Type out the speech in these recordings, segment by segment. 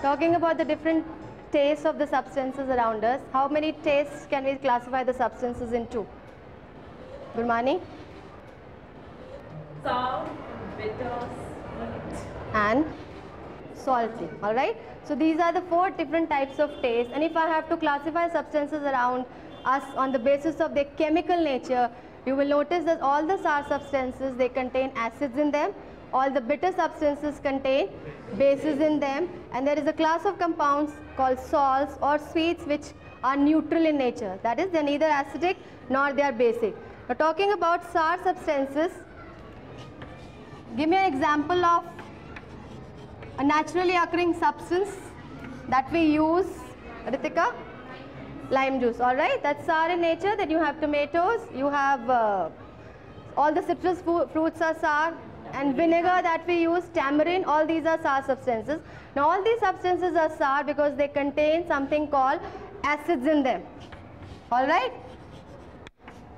Talking about the different tastes of the substances around us, how many tastes can we classify the substances into? Gurmani? Sour, bitter, sweet, And salty. Alright? So these are the 4 different types of taste, and if I have to classify substances around us on the basis of their chemical nature, you will notice that all the sour substances, they contain acids in them, all the bitter substances contain bases in them, and there is a class of compounds called salts or sweets which are neutral in nature. That is, they are neither acidic nor they are basic. Now talking about sour substances, give me an example of a naturally occurring substance that we use, Ritika? Lime juice, alright? That's sour in nature. Then you have tomatoes, you have all the citrus fruits are sour, and vinegar that we use, tamarind, all these are sour substances. Now all these substances are sour because they contain something called acids in them, alright?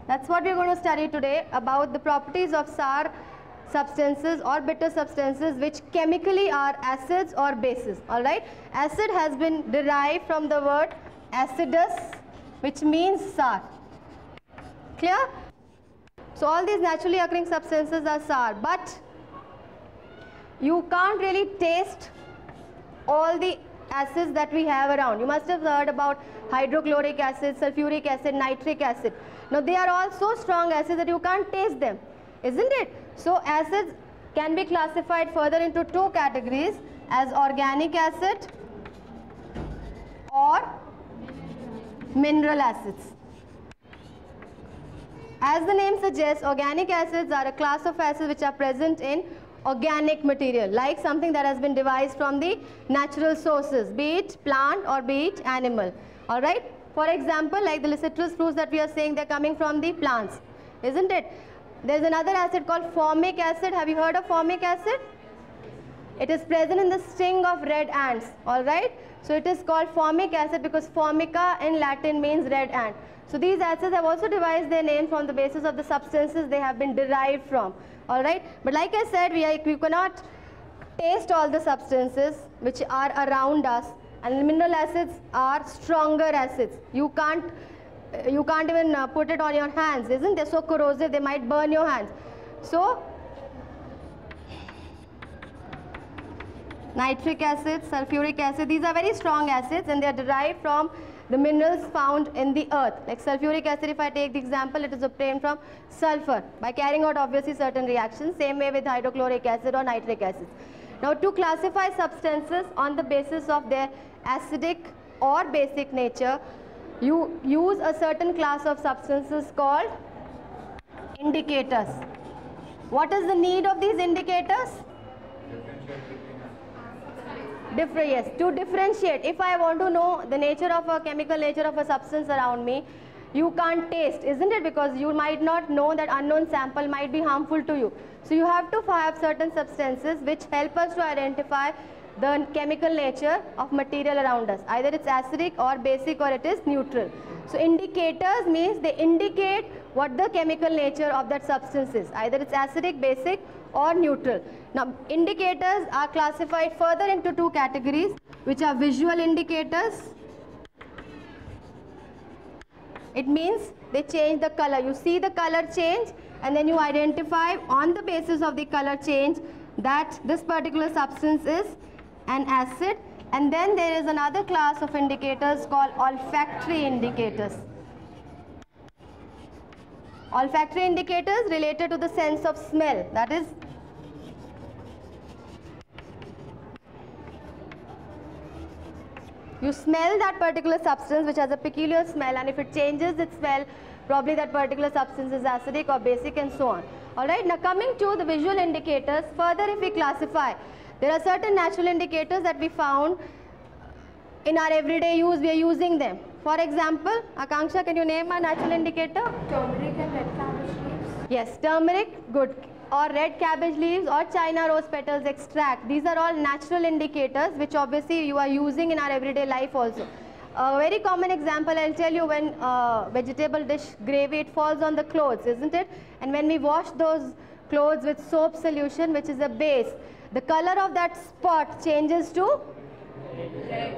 That's what we're going to study today, about the properties of sour substances or bitter substances which chemically are acids or bases, alright? Acid has been derived from the word acidus, which means sour. Clear? So all these naturally occurring substances are sour, but you can't really taste all the acids that we have around. You must have heard about hydrochloric acid, sulfuric acid, nitric acid. Now they are all so strong acids that you can't taste them, isn't it? So acids can be classified further into 2 categories, as organic acid or mineral acids. As the name suggests, organic acids are a class of acids which are present in organic material, like something that has been devised from the natural sources, be it plant or be it animal. Alright? For example, like the citrus fruits that we are saying, they are coming from the plants, isn't it? There is another acid called formic acid. Have you heard of formic acid? It is present in the sting of red ants, alright? So it is called formic acid because formica in Latin means red ant. So these acids have also devised their name from the basis of the substances they have been derived from, alright? But like I said, we cannot taste all the substances which are around us, and mineral acids are stronger acids. You can't even put it on your hands, isn't they? So corrosive, they might burn your hands. So nitric acid, sulfuric acid, these are very strong acids and they are derived from the minerals found in the earth. Like sulfuric acid, if I take the example, it is obtained from sulfur by carrying out obviously certain reactions, same way with hydrochloric acid or nitric acid. Now to classify substances on the basis of their acidic or basic nature, you use a certain class of substances called indicators. What is the need of these indicators? Yes, to differentiate. If I want to know the nature of a chemical nature of a substance around me, you can't taste, isn't it? Because you might not know that unknown sample might be harmful to you. So you have to have certain substances which help us to identify the chemical nature of material around us. Either it's acidic or basic or it is neutral. So indicators means they indicate what the chemical nature of that substance is. Either it's acidic, basic or neutral. Now indicators are classified further into 2 categories, which are visual indicators. It means they change the color. You see the color change and then you identify on the basis of the color change that this particular substance is an acid. And then there is another class of indicators called olfactory indicators. Olfactory indicators related to the sense of smell, that is, you smell that particular substance which has a peculiar smell, and if it changes its smell, probably that particular substance is acidic or basic and so on. Alright, now coming to the visual indicators, further if we classify, there are certain natural indicators that we found in our everyday use, we are using them. For example, Akanksha, can you name a natural indicator? turmeric and red cabbage leaves. Yes, turmeric, good. Or red cabbage leaves or China rose petals extract. These are all natural indicators which obviously you are using in our everyday life also. A very common example I'll tell you, when vegetable dish gravy, it falls on the clothes, isn't it? And when we wash those clothes with soap solution, which is a base, the color of that spot changes to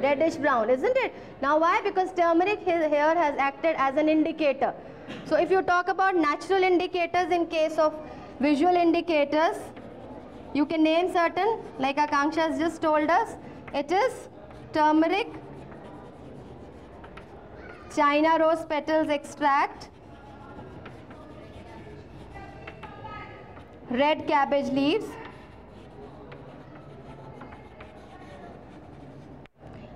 Reddish brown, isn't it? Now why? Because turmeric here has acted as an indicator. So if you talk about natural indicators in case of visual indicators, you can name certain, like Akanksha has just told us. It is turmeric, China rose petals extract, red cabbage leaves.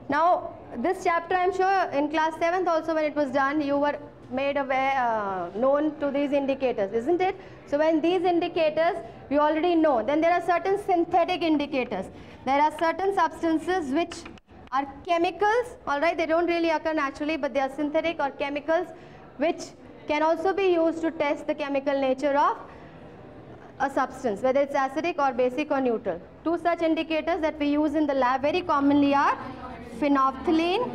Now this chapter, I'm sure in class 7th also when it was done, you were made aware, known to these indicators, isn't it? So when these indicators we already know, then there are certain synthetic indicators. There are certain substances which are chemicals, alright, they don't really occur naturally, but they are synthetic or chemicals which can also be used to test the chemical nature of a substance, whether it's acidic or basic or neutral. Two such indicators that we use in the lab very commonly are phenolphthalein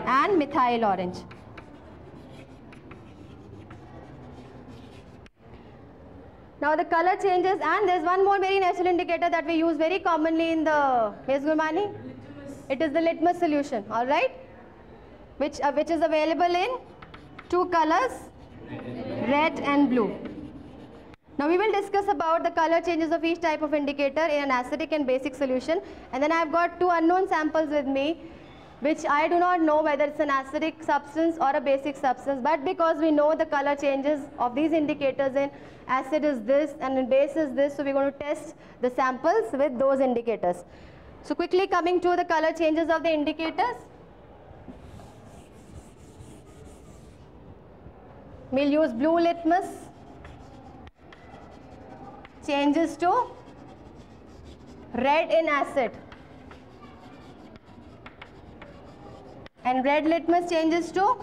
and methyl orange. Now the color changes, and there's one more very natural indicator that we use very commonly in the Ms. Gurmani. It is the litmus solution, all right, which is available in two colors, red and blue. Now we will discuss about the color changes of each type of indicator in an acidic and basic solution, and then I've got two unknown samples with me, which I do not know whether it's an acidic substance or a basic substance, but because we know the color changes of these indicators, in acid is this and in base is this, so we're going to test the samples with those indicators. So quickly coming to the color changes of the indicators. We'll use blue litmus, changes to red in acid, and red litmus changes to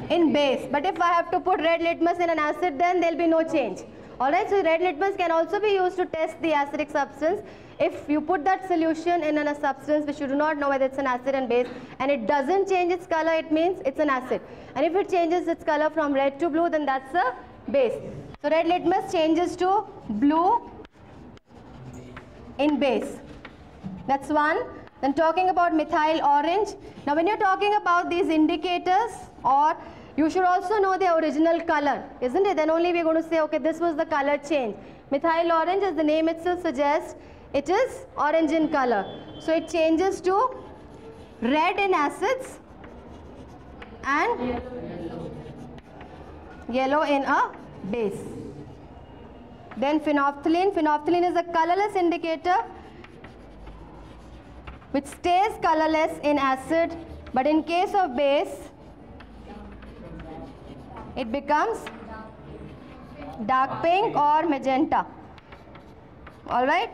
in base. But if I have to put red litmus in an acid, then there will be no change. Alright, so red litmus can also be used to test the acidic substance. If you put that solution in a substance which you do not know whether it's an acid and base, and it doesn't change its color, it means it's an acid. And if it changes its color from red to blue, then that's a base. So red litmus changes to blue in base. That's one. Then talking about methyl orange. Now when you're talking about these indicators, or you should also know the original color, isn't it? Then only we're going to say, okay, this was the color change. Methyl orange, as the name itself suggests, it is orange in color. So it changes to red in acids and yellow in a base. Then phenolphthalein. Phenolphthalein is a colorless indicator which stays colorless in acid, but in case of base, it becomes dark pink or magenta. Alright?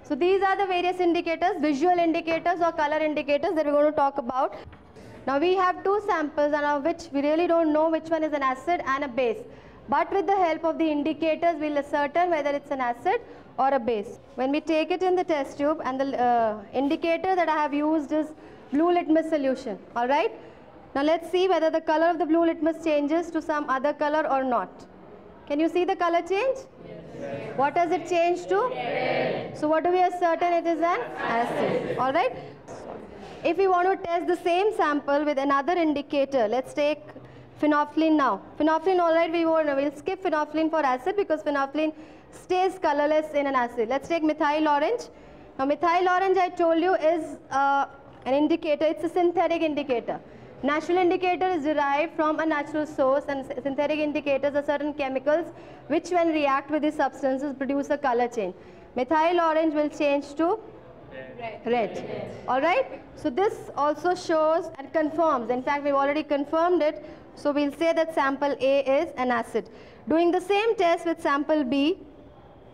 So these are the various indicators, visual indicators or color indicators that we're going to talk about. Now we have two samples, and of which we really don't know which one is an acid and a base. But with the help of the indicators, we'll ascertain whether it's an acid or a base. When we take it in the test tube, and the indicator that I have used is blue litmus solution. Alright? Now let's see whether the color of the blue litmus changes to some other color or not. Can you see the color change? Yes. What does it change to? Red. So what do we ascertain? It is an acid. Alright? If we want to test the same sample with another indicator, let's take phenolphthalein now. Phenolphthalein, alright, we'll skip phenolphthalein for acid because phenolphthalein stays colorless in an acid. Let's take methyl orange. Now methyl orange, I told you, is an indicator. It's a synthetic indicator. Natural indicator is derived from a natural source, and synthetic indicators are certain chemicals which when react with these substances produce a color change. Methyl orange will change to red. Alright? So this also shows and confirms. In fact, we've already confirmed it. So we'll say that sample A is an acid. Doing the same test with sample B,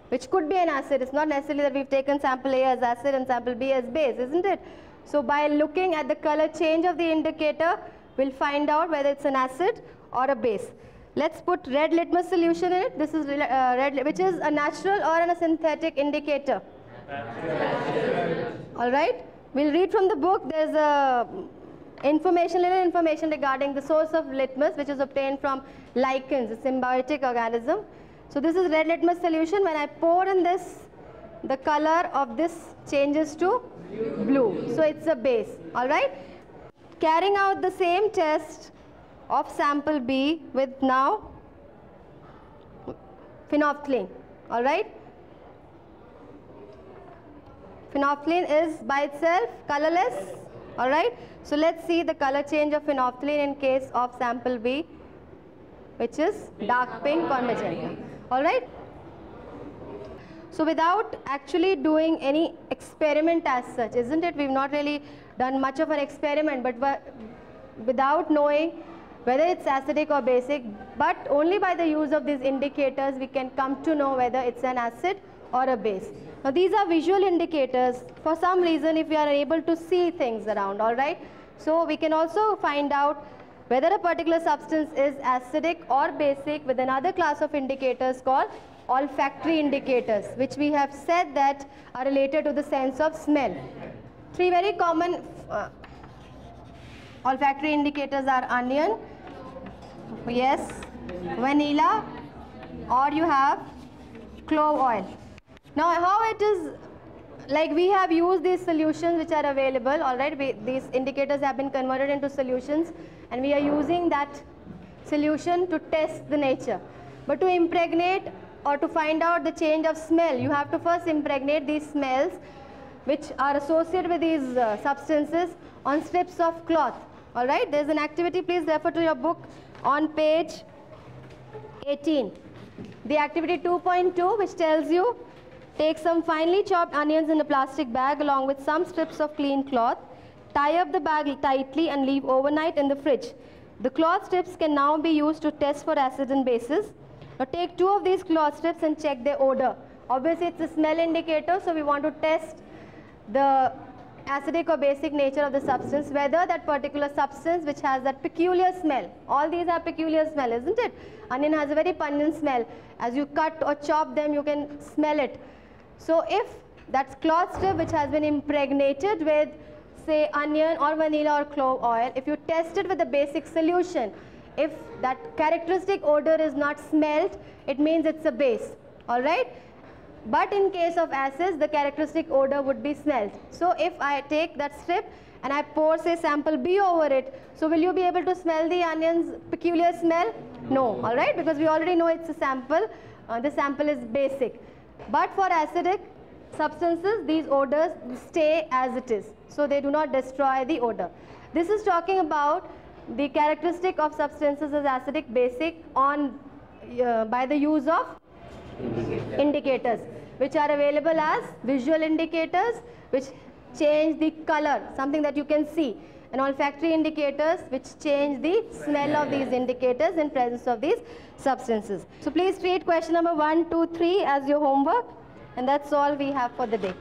which could be an acid. It's not necessarily that we've taken sample A as acid and sample B as base, isn't it? So by looking at the color change of the indicator, we'll find out whether it's an acid or a base. Let's put red litmus solution in it. This is red, which is a natural or a synthetic indicator. All right. We'll read from the book. There's a little information regarding the source of litmus, which is obtained from lichens, a symbiotic organism. So this is red litmus solution. When I pour in this, the color of this changes to blue. So it's a base. All right. Carrying out the same test of sample B with now phenolphthalein. All right. Phenolphthalein is by itself colorless. All right. So let's see the color change of phenolphthalein in case of sample B, which is dark pink or magenta. All right. So without actually doing any experiment as such, isn't it? We've not really done much of an experiment, but without knowing whether it's acidic or basic, but only by the use of these indicators we can come to know whether it's an acid or a base. Now these are visual indicators. For some reason, if we are able to see things around, all right. So we can also find out whether a particular substance is acidic or basic with another class of indicators called olfactory indicators, which we have said that are related to the sense of smell. Three very common olfactory indicators are onion, yes, vanilla, or you have clove oil. Now how it is, like we have used these solutions which are available, all right, these indicators have been converted into solutions and we are using that solution to test the nature. But to impregnate or to find out the change of smell, you have to first impregnate these smells which are associated with these substances on strips of cloth. All right, there's an activity, please refer to your book on page 18. The activity 2.2, which tells you take some finely chopped onions in a plastic bag along with some strips of clean cloth. Tie up the bag tightly and leave overnight in the fridge. The cloth strips can now be used to test for acids and bases. Now take 2 of these cloth strips and check their odor. Obviously it's a smell indicator, so we want to test the acidic or basic nature of the substance, whether that particular substance which has that peculiar smell. All these have peculiar smell, isn't it? Onion has a very pungent smell. As you cut or chop them, you can smell it. So if that cloth strip which has been impregnated with say onion or vanilla or clove oil, if you test it with a basic solution, if that characteristic odor is not smelt, it means it's a base. All right. But in case of acids, the characteristic odor would be smelt. So if I take that strip and I pour say sample B over it, so will you be able to smell the onion's peculiar smell? No, all right, because we already know it's a sample. The sample is basic. But for acidic substances, these odors stay as it is. So they do not destroy the odor. This is talking about the characteristic of substances as acidic, basic on by the use of indicators, which are available as visual indicators, which change the color, something that you can see, and olfactory indicators, which change the smell of these indicators in presence of these substances. So please treat question number 1, 2, 3 as your homework, and that's all we have for the day.